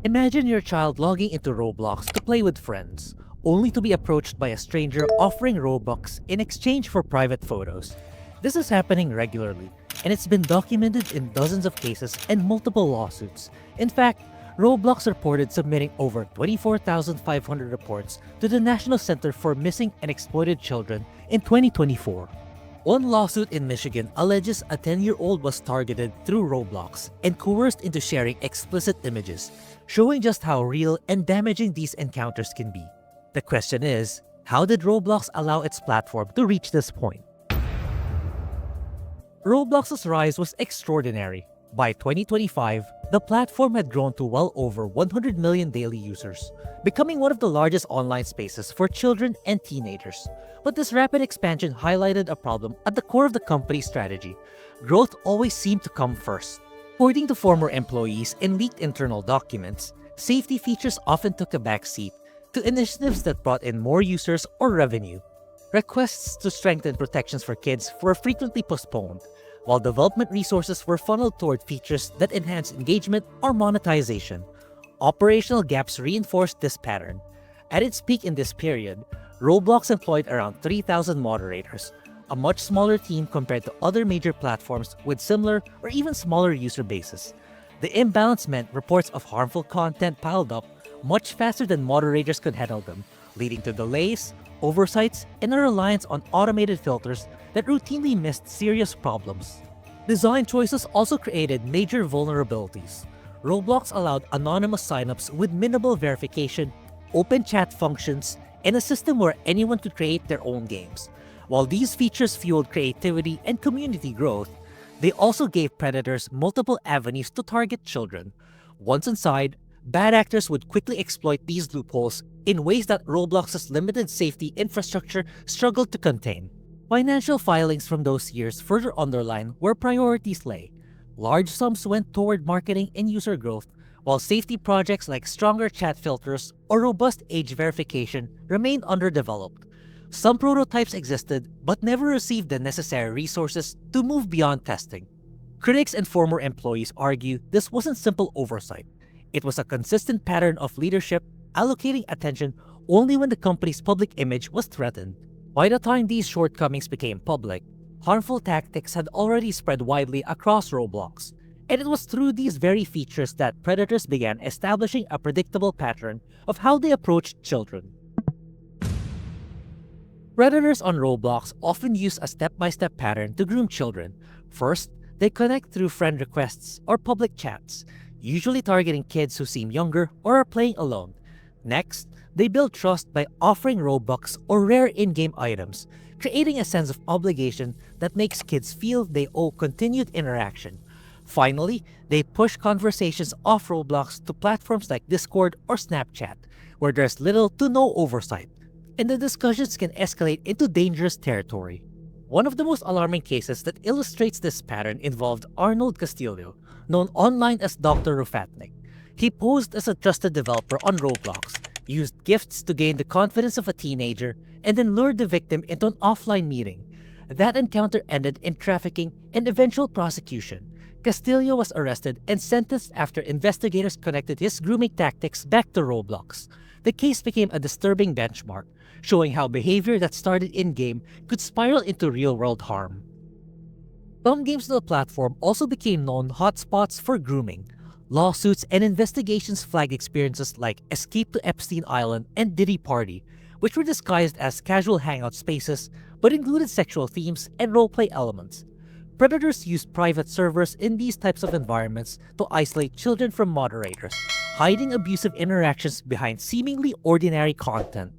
Imagine your child logging into Roblox to play with friends, only to be approached by a stranger offering Robux in exchange for private photos. This is happening regularly, and it's been documented in dozens of cases and multiple lawsuits. In fact, Roblox reported submitting over 24,500 reports to the National Center for Missing and Exploited Children in 2024. One lawsuit in Michigan alleges a 10-year-old was targeted through Roblox and coerced into sharing explicit images, showing just how real and damaging these encounters can be. The question is, how did Roblox allow its platform to reach this point? Roblox's rise was extraordinary. By 2025, the platform had grown to well over 100 million daily users, becoming one of the largest online spaces for children and teenagers. But this rapid expansion highlighted a problem at the core of the company's strategy. Growth always seemed to come first. According to former employees and leaked internal documents, safety features often took a backseat to initiatives that brought in more users or revenue. Requests to strengthen protections for kids were frequently postponed, while development resources were funneled toward features that enhance engagement or monetization. Operational gaps reinforced this pattern. At its peak in this period, Roblox employed around 3,000 moderators, a much smaller team compared to other major platforms with similar or even smaller user bases. The imbalance meant reports of harmful content piled up much faster than moderators could handle them, leading to delays, oversights, and a reliance on automated filters that routinely missed serious problems. Design choices also created major vulnerabilities. Roblox allowed anonymous signups with minimal verification, open chat functions, and a system where anyone could create their own games. While these features fueled creativity and community growth, they also gave predators multiple avenues to target children. Once inside, bad actors would quickly exploit these loopholes in ways that Roblox's limited safety infrastructure struggled to contain. Financial filings from those years further underline where priorities lay. Large sums went toward marketing and user growth, while safety projects like stronger chat filters or robust age verification remained underdeveloped. Some prototypes existed but never received the necessary resources to move beyond testing. Critics and former employees argue this wasn't simple oversight. It was a consistent pattern of leadership allocating attention only when the company's public image was threatened. By the time these shortcomings became public, harmful tactics had already spread widely across Roblox, and it was through these very features that predators began establishing a predictable pattern of how they approached children. Predators on Roblox often use a step-by-step pattern to groom children. First, they connect through friend requests or public chats, usually targeting kids who seem younger or are playing alone. Next, they build trust by offering Robux or rare in-game items, creating a sense of obligation that makes kids feel they owe continued interaction. Finally, they push conversations off Roblox to platforms like Discord or Snapchat, where there's little to no oversight, and the discussions can escalate into dangerous territory. One of the most alarming cases that illustrates this pattern involved Arnold Castillo, known online as Dr. Rufatnik. He posed as a trusted developer on Roblox, used gifts to gain the confidence of a teenager, and then lured the victim into an offline meeting. That encounter ended in trafficking and eventual prosecution. Castillo was arrested and sentenced after investigators connected his grooming tactics back to Roblox. The case became a disturbing benchmark, showing how behavior that started in-game could spiral into real-world harm. Some games on the platform also became known hotspots for grooming. Lawsuits and investigations flagged experiences like Escape to Epstein Island and Diddy Party, which were disguised as casual hangout spaces but included sexual themes and roleplay elements. Predators used private servers in these types of environments to isolate children from moderators, hiding abusive interactions behind seemingly ordinary content.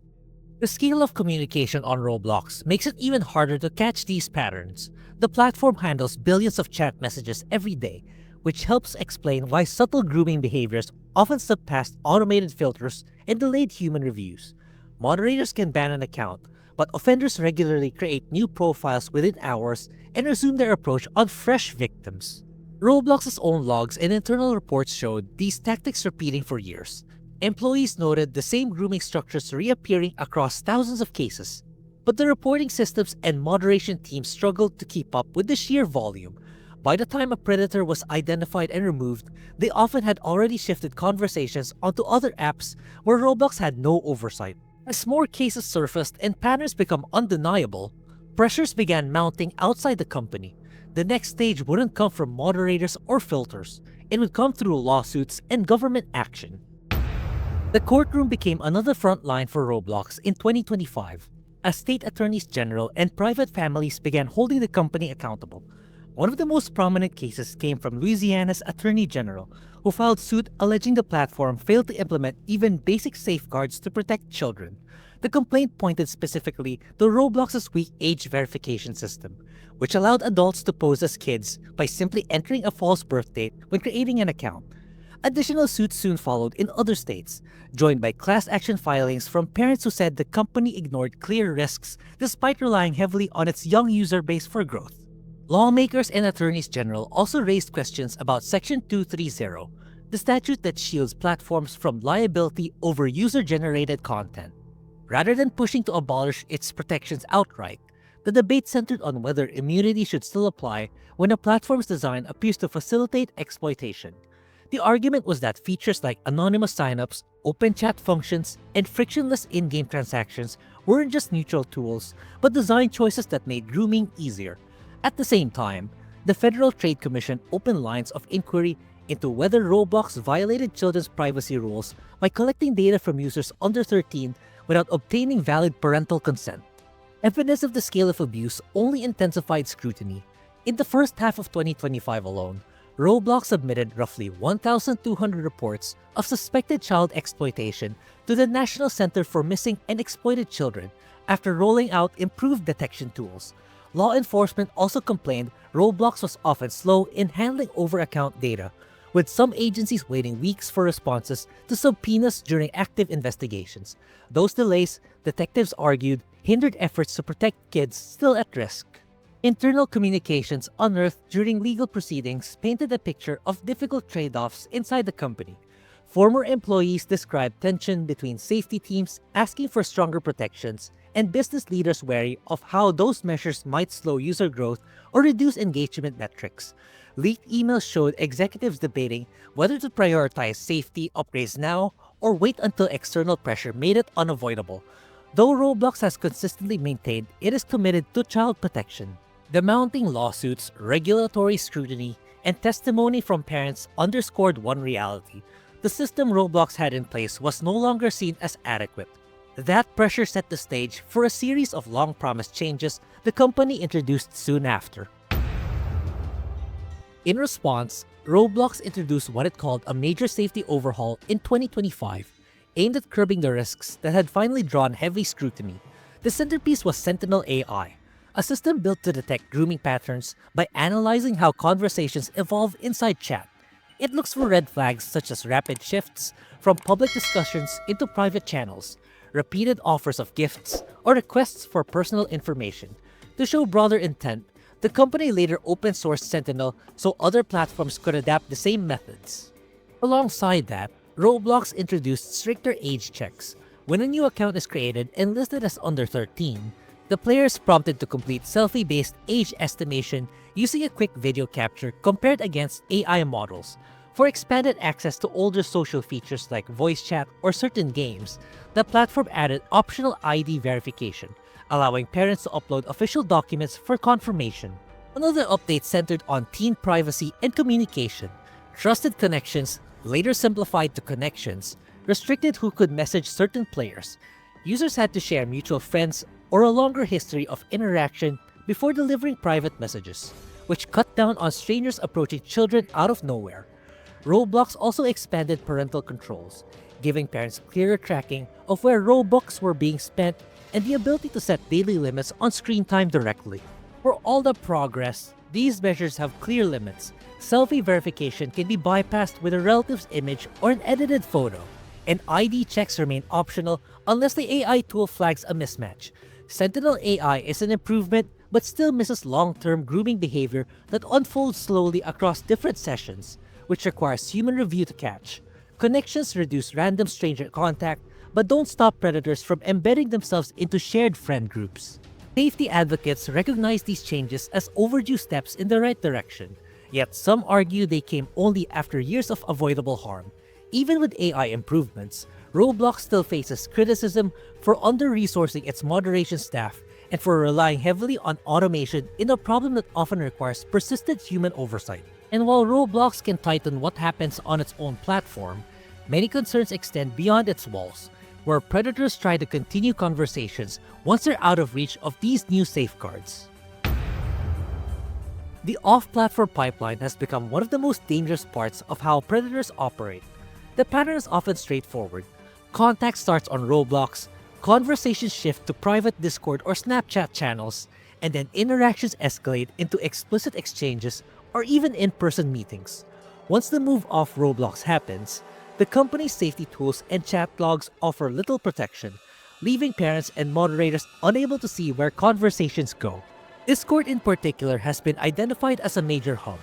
The scale of communication on Roblox makes it even harder to catch these patterns. The platform handles billions of chat messages every day, which helps explain why subtle grooming behaviors often slip past automated filters and delayed human reviews. Moderators can ban an account, but offenders regularly create new profiles within hours and resume their approach on fresh victims. Roblox's own logs and internal reports showed these tactics repeating for years. Employees noted the same grooming structures reappearing across thousands of cases, but the reporting systems and moderation teams struggled to keep up with the sheer volume. By the time a predator was identified and removed, they often had already shifted conversations onto other apps where Roblox had no oversight. As more cases surfaced and patterns become undeniable, pressures began mounting outside the company. The next stage wouldn't come from moderators or filters. It would come through lawsuits and government action. The courtroom became another front line for Roblox in 2025, as state attorneys general and private families began holding the company accountable. One of the most prominent cases came from Louisiana's Attorney General, who filed suit alleging the platform failed to implement even basic safeguards to protect children. The complaint pointed specifically to Roblox's weak age verification system, which allowed adults to pose as kids by simply entering a false birth date when creating an account. Additional suits soon followed in other states, joined by class action filings from parents who said the company ignored clear risks despite relying heavily on its young user base for growth. Lawmakers and attorneys general also raised questions about Section 230, the statute that shields platforms from liability over user-generated content. Rather than pushing to abolish its protections outright, the debate centered on whether immunity should still apply when a platform's design appears to facilitate exploitation. The argument was that features like anonymous signups, open chat functions, and frictionless in-game transactions weren't just neutral tools, but design choices that made grooming easier. At the same time, the Federal Trade Commission opened lines of inquiry into whether Roblox violated children's privacy rules by collecting data from users under 13 without obtaining valid parental consent. Evidence of the scale of abuse only intensified scrutiny. In the first half of 2025 alone, Roblox submitted roughly 1,200 reports of suspected child exploitation to the National Center for Missing and Exploited Children after rolling out improved detection tools. Law enforcement also complained Roblox was often slow in handling over-account data, with some agencies waiting weeks for responses to subpoenas during active investigations. Those delays, detectives argued, hindered efforts to protect kids still at risk. Internal communications unearthed during legal proceedings painted a picture of difficult trade-offs inside the company. Former employees described tension between safety teams asking for stronger protections and business leaders wary of how those measures might slow user growth or reduce engagement metrics. Leaked emails showed executives debating whether to prioritize safety upgrades now or wait until external pressure made it unavoidable. Though Roblox has consistently maintained it is committed to child protection, the mounting lawsuits, regulatory scrutiny, and testimony from parents underscored one reality: the system Roblox had in place was no longer seen as adequate. That pressure set the stage for a series of long-promised changes the company introduced soon after. In response, Roblox introduced what it called a major safety overhaul in 2025, aimed at curbing the risks that had finally drawn heavy scrutiny. The centerpiece was Sentinel AI, a system built to detect grooming patterns by analyzing how conversations evolve inside chat. It looks for red flags such as rapid shifts from public discussions into private channels, repeated offers of gifts, or requests for personal information. To show broader intent, the company later open-sourced Sentinel so other platforms could adapt the same methods. Alongside that, Roblox introduced stricter age checks. When a new account is created and listed as under 13, the player is prompted to complete selfie-based age estimation using a quick video capture compared against AI models. For expanded access to older social features like voice chat or certain games, the platform added optional ID verification, allowing parents to upload official documents for confirmation. Another update centered on teen privacy and communication. Trusted connections, later simplified to connections, restricted who could message certain players. Users had to share mutual friends or a longer history of interaction before delivering private messages, which cut down on strangers approaching children out of nowhere. Roblox also expanded parental controls, giving parents clearer tracking of where Robux were being spent and the ability to set daily limits on screen time directly. For all the progress, these measures have clear limits. Selfie verification can be bypassed with a relative's image or an edited photo, and ID checks remain optional unless the AI tool flags a mismatch. Sentinel AI is an improvement but still misses long-term grooming behavior that unfolds slowly across different sessions, which requires human review to catch. Connections reduce random stranger contact, but don't stop predators from embedding themselves into shared friend groups. Safety advocates recognize these changes as overdue steps in the right direction. Yet some argue they came only after years of avoidable harm. Even with AI improvements, Roblox still faces criticism for under-resourcing its moderation staff and for relying heavily on automation in a problem that often requires persistent human oversight. And while Roblox can tighten what happens on its own platform, many concerns extend beyond its walls, where predators try to continue conversations once they're out of reach of these new safeguards. The off-platform pipeline has become one of the most dangerous parts of how predators operate. The pattern is often straightforward. Contact starts on Roblox, conversations shift to private Discord or Snapchat channels, and then interactions escalate into explicit exchanges or even in-person meetings. Once the move off Roblox happens, the company's safety tools and chat logs offer little protection, leaving parents and moderators unable to see where conversations go. Discord in particular has been identified as a major hub.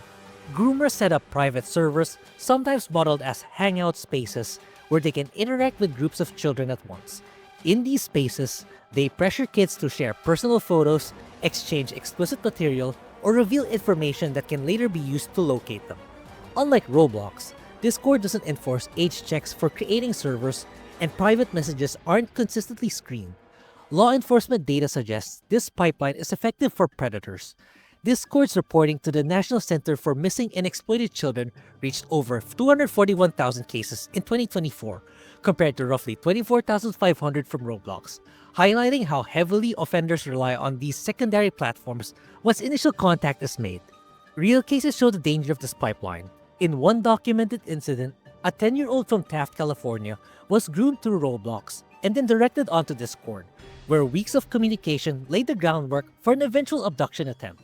Groomers set up private servers, sometimes modeled as hangout spaces, where they can interact with groups of children at once. In these spaces, they pressure kids to share personal photos, exchange explicit material, or reveal information that can later be used to locate them. Unlike Roblox, Discord doesn't enforce age checks for creating servers, and private messages aren't consistently screened. Law enforcement data suggests this pipeline is effective for predators. Discord's reporting to the National Center for Missing and Exploited Children reached over 241,000 cases in 2024, compared to roughly 24,500 from Roblox, highlighting how heavily offenders rely on these secondary platforms once initial contact is made. Real cases show the danger of this pipeline. In one documented incident, a 10-year-old from Taft, California was groomed through Roblox and then directed onto Discord, where weeks of communication laid the groundwork for an eventual abduction attempt.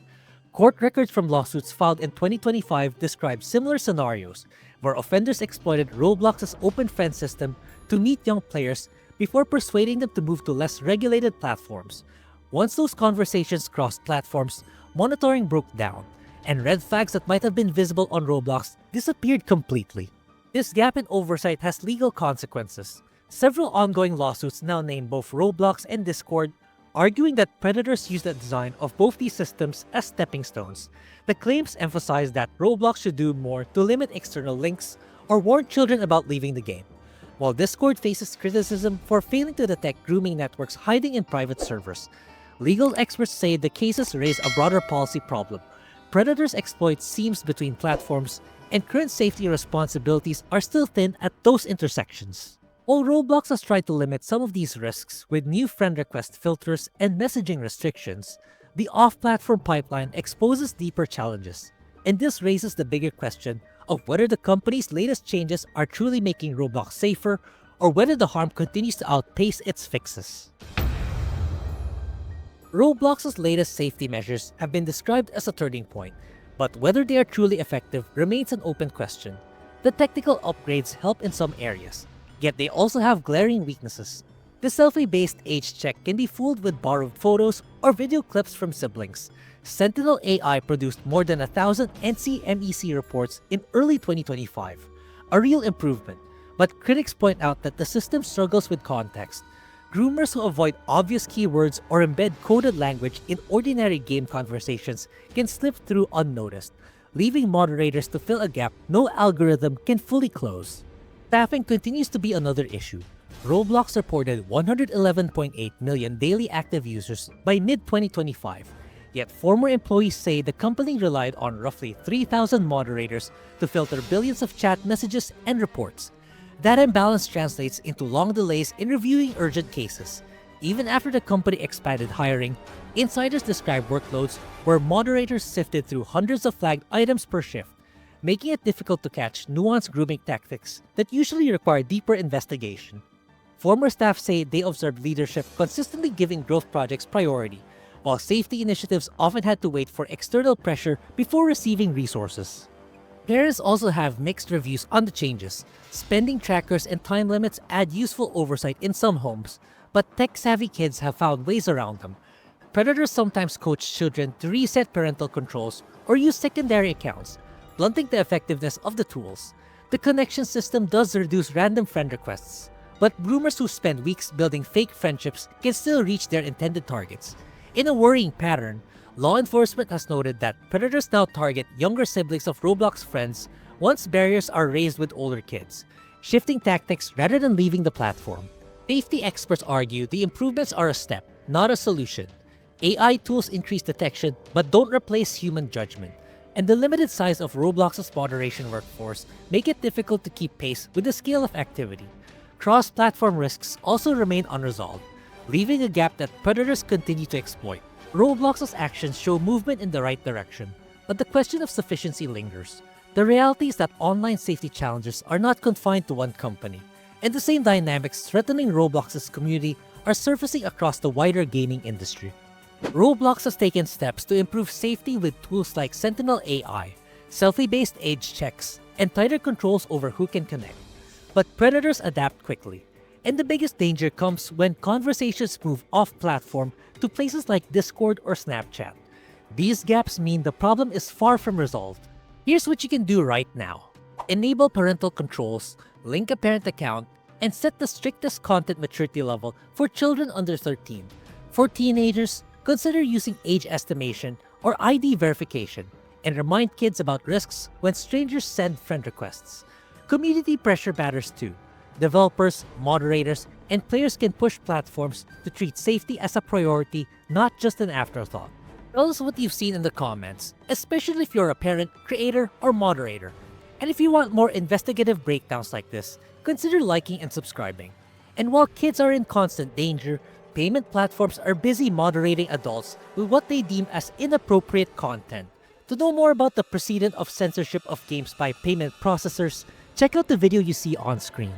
Court records from lawsuits filed in 2025 describe similar scenarios, where offenders exploited Roblox's open friend system to meet young players before persuading them to move to less regulated platforms. Once those conversations crossed platforms, monitoring broke down, and red flags that might have been visible on Roblox disappeared completely. This gap in oversight has legal consequences. Several ongoing lawsuits now name both Roblox and Discord, arguing that predators use the design of both these systems as stepping stones. The claims emphasize that Roblox should do more to limit external links or warn children about leaving the game, while Discord faces criticism for failing to detect grooming networks hiding in private servers. Legal experts say the cases raise a broader policy problem. Predators exploit seams between platforms, and current safety responsibilities are still thin at those intersections. While Roblox has tried to limit some of these risks with new friend request filters and messaging restrictions, the off-platform pipeline exposes deeper challenges. And this raises the bigger question of whether the company's latest changes are truly making Roblox safer, or whether the harm continues to outpace its fixes. Roblox's latest safety measures have been described as a turning point, but whether they are truly effective remains an open question. The technical upgrades help in some areas, yet they also have glaring weaknesses. The selfie-based age check can be fooled with borrowed photos or video clips from siblings. Sentinel AI produced more than 1,000 NCMEC reports in early 2025, a real improvement, but critics point out that the system struggles with context. Groomers who avoid obvious keywords or embed coded language in ordinary game conversations can slip through unnoticed, leaving moderators to fill a gap no algorithm can fully close. Staffing continues to be another issue. Roblox reported 111.8 million daily active users by mid-2025, yet former employees say the company relied on roughly 3,000 moderators to filter billions of chat messages and reports. That imbalance translates into long delays in reviewing urgent cases. Even after the company expanded hiring, insiders describe workloads where moderators sifted through hundreds of flagged items per shift, making it difficult to catch nuanced grooming tactics that usually require deeper investigation. Former staff say they observed leadership consistently giving growth projects priority, while safety initiatives often had to wait for external pressure before receiving resources. Parents also have mixed reviews on the changes. Spending trackers and time limits add useful oversight in some homes, but tech-savvy kids have found ways around them. Predators sometimes coach children to reset parental controls or use secondary accounts, blunting the effectiveness of the tools. The connection system does reduce random friend requests, but groomers who spend weeks building fake friendships can still reach their intended targets. In a worrying pattern, Law enforcement has noted that predators now target younger siblings of Roblox friends once barriers are raised with older kids, shifting tactics rather than leaving the platform. Safety experts argue the improvements are a step, not a solution. AI tools increase detection but don't replace human judgment, and the limited size of Roblox's moderation workforce make it difficult to keep pace with the scale of activity. Cross-platform risks also remain unresolved, leaving a gap that predators continue to exploit. Roblox's actions show movement in the right direction, but the question of sufficiency lingers. The reality is that online safety challenges are not confined to one company, and the same dynamics threatening Roblox's community are surfacing across the wider gaming industry. Roblox has taken steps to improve safety with tools like Sentinel AI, selfie-based age checks, and tighter controls over who can connect. But predators adapt quickly, and the biggest danger comes when conversations move off-platform to places like Discord or Snapchat. These gaps mean the problem is far from resolved. Here's what you can do right now. Enable parental controls, link a parent account, and set the strictest content maturity level for children under 13. For teenagers, consider using age estimation or ID verification, and remind kids about risks when strangers send friend requests. Community pressure matters too. Developers, moderators, and players can push platforms to treat safety as a priority, not just an afterthought. Tell us what you've seen in the comments, especially if you're a parent, creator, or moderator. And if you want more investigative breakdowns like this, consider liking and subscribing. And while kids are in constant danger, payment platforms are busy moderating adults with what they deem as inappropriate content. To know more about the precedent of censorship of games by payment processors, check out the video you see on screen.